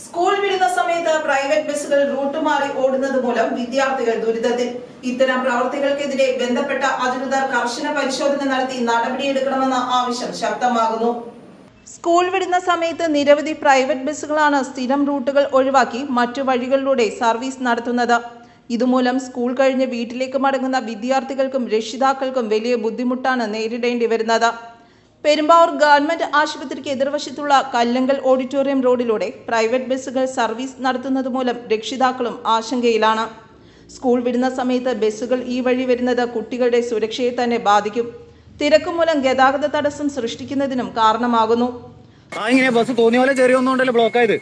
School വിടുന്ന സമയത്ത് private ബസ്സുകൾ റൂട്ട് മാറി ഓടുന്നത് മൂലം വിദ്യാർത്ഥികൾ ദുരിതത്തിൽ. ഇത്തരം പ്രവർത്തികൾക്കെതിരെ ബന്ധപ്പെട്ട അധികൃതർ കർശന പരിശോധന നടത്തി നടപടിയെടുക്കണമെന്ന ആവശ്യം ശക്തമാകുന്നു. സ്കൂൾ വിടുന്ന സമയത്ത് നിരവധി പ്രൈവറ്റ് ബസ്സുകളാണ് സ്ഥിരം റൂട്ടുകൾ ഒഴിവാക്കി മറ്റു വഴികളിലൂടെ സർവീസ് നടത്തുന്നത്. ഇതുമൂലം സ്കൂൾ കഴിഞ്ഞ് വീട്ടിലേക്ക് മടങ്ങുന്ന വിദ്യാർത്ഥികൾക്കും രക്ഷിതാക്കൾക്കും വലിയ ബുദ്ധിമുട്ടാണ് നേരിടേണ്ടി വരുന്നത്. പെരുമ്പാവൂർ ഗവൺമെന്റ് ആശുപത്രിക്ക് എതിർവശത്തുള്ള കല്ലങ്കൽ ഓഡിറ്റോറിയം റോഡിലൂടെ പ്രൈവറ്റ് ബസ്സുകൾ സർവീസ് നടത്തുന്നത് മൂലം രക്ഷിതാക്കളും ആശങ്കയിലാണ്. സ്കൂൾ വിടുന്ന സമയത്ത് ബസ്സുകൾ ഈ വഴി വരുന്നത് കുട്ടികളുടെ സുരക്ഷയെ തന്നെ ബാധിക്കും. തിരക്ക് മൂലം ഗതാഗത തടസ്സം സൃഷ്ടിക്കുന്നതിനും കാരണമാകുന്നു. ബസ് തോന്നിയ പോലെ ചെറിയൊന്നുണ്ടല്ലോ ബ്ലോക്ക് ആയത്.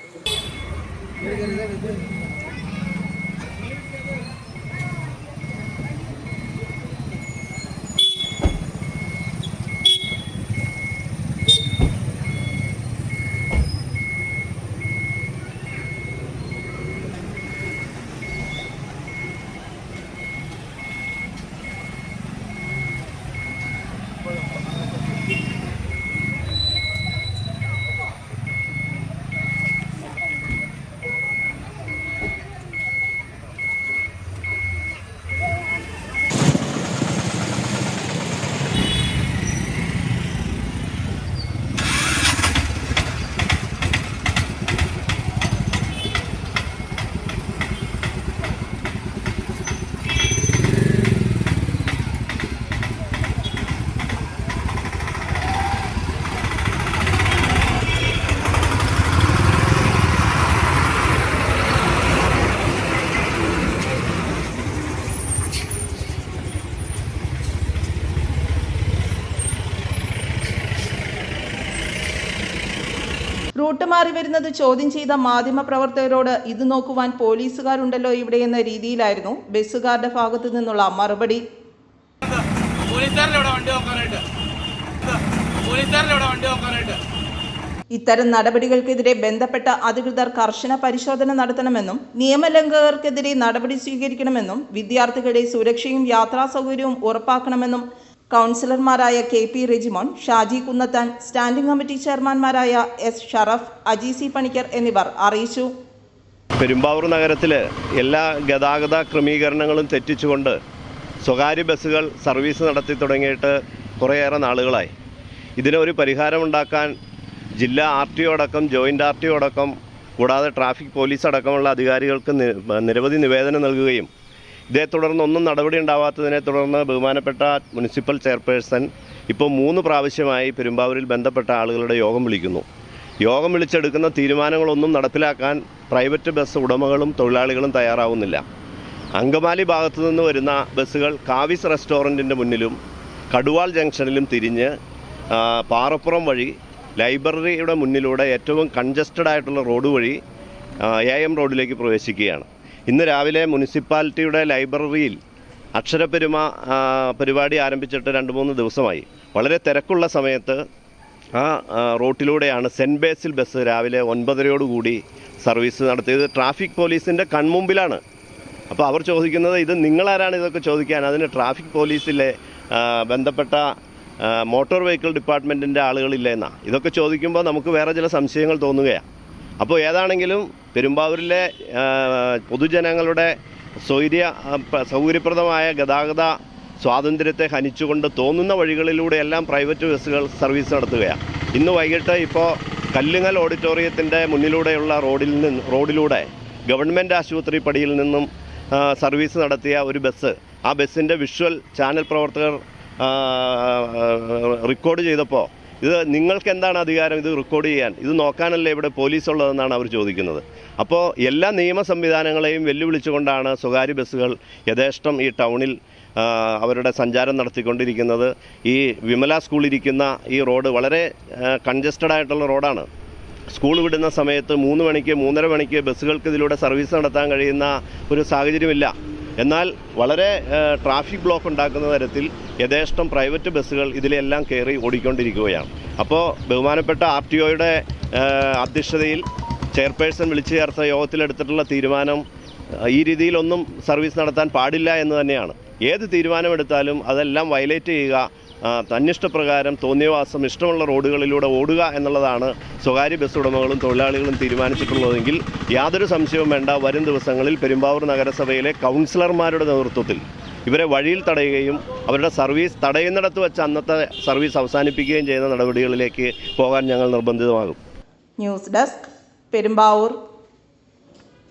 റൂട്ട് മാറി വരുന്നത് ചോദ്യം ചെയ്ത മാധ്യമപ്രവർത്തകരോട് ഇത് നോക്കുവാൻ പോലീസുകാരുണ്ടല്ലോ ഇവിടെ എന്ന രീതിയിലായിരുന്നു ബസ്സുകാരുടെ ഭാഗത്തു നിന്നുള്ള മറുപടി. ഇത്തരം നടപടികൾക്കെതിരെ ബന്ധപ്പെട്ട അധികൃതർ കർശന പരിശോധന നടത്തണമെന്നും നിയമലംഘകർക്കെതിരെ നടപടി സ്വീകരിക്കണമെന്നും വിദ്യാർത്ഥികളുടെ സുരക്ഷയും യാത്രാ സൗകര്യവും ഉറപ്പാക്കണമെന്നും കൗൺസിലർമാരായ KP Regimon, Shaji Kunnathan, standing committee ചെയർമാൻമാരായ S ഷറഫ്, അജി പണിക്കർ എന്നിവർ അറിയിച്ചു. പെരുമ്പാവൂർ നഗരത്തിലെ എല്ലാ ഗതാഗത ക്രമീകരണങ്ങളും തെറ്റിച്ചുകൊണ്ട് സ്വകാര്യ ബസ്സുകൾ സർവീസ് നടത്തി തുടങ്ങിയിട്ട് കുറേയേറെ നാളുകളായി. ഇതിനൊരു പരിഹാരമുണ്ടാക്കാൻ ജില്ലാ RTO അടക്കം, ജോയിൻ്റ് RTO അടക്കം, കൂടാതെ ട്രാഫിക് പോലീസ് അടക്കമുള്ള അധികാരികൾക്ക് നിരവധി നിവേദനം നൽകുകയും ഇതേ തുടർന്നൊന്നും നടപടി ഉണ്ടാവാത്തതിനെ തുടർന്ന് ബഹുമാനപ്പെട്ട മുനിസിപ്പൽ ചെയർപേഴ്സൺ ഇപ്പോൾ 3 പ്രാവശ്യമായി പെരുമ്പാവൂരിൽ ബന്ധപ്പെട്ട ആളുകളുടെ യോഗം വിളിക്കുന്നു. യോഗം വിളിച്ചെടുക്കുന്ന തീരുമാനങ്ങളൊന്നും നടപ്പിലാക്കാൻ പ്രൈവറ്റ് ബസ് ഉടമകളും തൊഴിലാളികളും തയ്യാറാവുന്നില്ല. അങ്കമാലി ഭാഗത്തു നിന്ന് വരുന്ന ബസ്സുകൾ കാവിസ് റെസ്റ്റോറൻറ്റിൻ്റെ മുന്നിലും കടുവാൾ ജംഗ്ഷനിലും തിരിഞ്ഞ് പാറപ്പുറം വഴി ലൈബ്രറിയുടെ മുന്നിലൂടെ ഏറ്റവും കൺജസ്റ്റഡ് ആയിട്ടുള്ള റോഡ് വഴി AM റോഡിലേക്ക് പ്രവേശിക്കുകയാണ്. ഇന്ന് രാവിലെ മുനിസിപ്പാലിറ്റിയുടെ ലൈബ്രറിയിൽ അക്ഷരപ്പെരുമ പരിപാടി ആരംഭിച്ചിട്ട് 2-3 ദിവസമായി. വളരെ തിരക്കുള്ള സമയത്ത് ആ റോട്ടിലൂടെയാണ് സെൻറ്റ് ബേസിൽ ബസ് രാവിലെ 9:30 സർവീസ് നടത്തിയത്. ട്രാഫിക് പോലീസിൻ്റെ കൺമുമ്പിലാണ്. അപ്പോൾ അവർ ചോദിക്കുന്നത്, ഇത് നിങ്ങളാരാണ് ഇതൊക്കെ ചോദിക്കാൻ? അതിന് ട്രാഫിക് പോലീസിലെ ബന്ധപ്പെട്ട മോട്ടോർ വെഹിക്കിൾ ഡിപ്പാർട്ട്മെൻറ്റിൻ്റെ ആളുകളില്ല എന്നാണ്. ഇതൊക്കെ ചോദിക്കുമ്പോൾ നമുക്ക് വേറെ ചില സംശയങ്ങൾ തോന്നുകയാണ്. അപ്പോൾ ഏതാണെങ്കിലും പെരുമ്പാവൂരിലെ പൊതുജനങ്ങളുടെ സൗകര്യപ്രദമായ ഗതാഗത സ്വാതന്ത്ര്യത്തെ ഹനിച്ചുകൊണ്ട് തോന്നുന്ന വഴികളിലൂടെയെല്ലാം പ്രൈവറ്റ് ബസ്സുകൾ സർവീസ് നടത്തുകയാണ്. ഇന്ന് വൈകിട്ട് ഇപ്പോൾ കല്ലുങ്ങൽ ഓഡിറ്റോറിയത്തിൻ്റെ മുന്നിലൂടെയുള്ള റോഡിലൂടെ ഗവൺമെൻറ് ആശുപത്രി പടിയിൽ നിന്നും സർവീസ് നടത്തിയ ഒരു ബസ്, ആ ബസ്സിൻ്റെ വിഷ്വൽ ചാനൽ പ്രവർത്തകർ റെക്കോർഡ് ചെയ്തപ്പോൾ ഇത് നിങ്ങൾക്ക് എന്താണ് അധികാരം ഇത് റെക്കോർഡ് ചെയ്യാൻ? ഇത് നോക്കാനല്ലേ ഇവിടെ പോലീസ് ഉള്ളതെന്നാണ് അവർ ചോദിക്കുന്നത്. അപ്പോൾ എല്ലാ നിയമ സംവിധാനങ്ങളെയും വെല്ലുവിളിച്ചുകൊണ്ടാണ് സ്വകാര്യ ബസ്സുകൾ യഥേഷ്ടം ഈ ടൗണിൽ അവരുടെ സഞ്ചാരം നടത്തിക്കൊണ്ടിരിക്കുന്നത്. ഈ വിമല സ്കൂളിരിക്കുന്ന ഈ റോഡ് വളരെ കൺജസ്റ്റഡ് ആയിട്ടുള്ള റോഡാണ്. സ്കൂൾ വിടുന്ന സമയത്ത് 3 മണിക്ക് 3:30 മണിക്ക് ബസ്സുകൾക്ക് ഇതിലൂടെ സർവീസ് നടത്താൻ കഴിയുന്ന ഒരു സാഹചര്യമില്ല. എന്നാൽ വളരെ ട്രാഫിക് ബ്ലോക്ക് ഉണ്ടാക്കുന്ന തരത്തിൽ യഥേഷ്ടം പ്രൈവറ്റ് ബസ്സുകൾ ഇതിലെല്ലാം കയറി ഓടിക്കൊണ്ടിരിക്കുകയാണ്. അപ്പോൾ ബഹുമാനപ്പെട്ട RTOയുടെ അധ്യക്ഷതയിൽ ചെയർപേഴ്സൺ വിളിച്ചു ചേർത്ത യോഗത്തിലെടുത്തിട്ടുള്ള തീരുമാനം ഈ രീതിയിലൊന്നും സർവീസ് നടത്താൻ പാടില്ല എന്ന് തന്നെയാണ്. ഏത് തീരുമാനമെടുത്താലും അതെല്ലാം വയലേറ്റ് ചെയ്യുക, തന്നിഷ്ടപ്രകാരം തോന്നിയവാസം ഇഷ്ടമുള്ള റോഡുകളിലൂടെ ഓടുക എന്നുള്ളതാണ് സ്വകാര്യ ബസ് ഉടമകളും തൊഴിലാളികളും തീരുമാനിച്ചിട്ടുള്ളതെങ്കിൽ യാതൊരു സംശയവും വേണ്ട, വരും ദിവസങ്ങളിൽ പെരുമ്പാവൂർ നഗരസഭയിലെ കൗൺസിലർമാരുടെ നേതൃത്വത്തിൽ ഇവരെ വഴിയിൽ തടയുകയും അവരുടെ സർവീസ് തടയുന്നിടത്ത് വെച്ച് അന്നത്തെ സർവീസ് അവസാനിപ്പിക്കുകയും ചെയ്യുന്ന നടപടികളിലേക്ക് പോകാൻ ഞങ്ങൾ നിർബന്ധിതമാകും. News desk, Perumbavoor.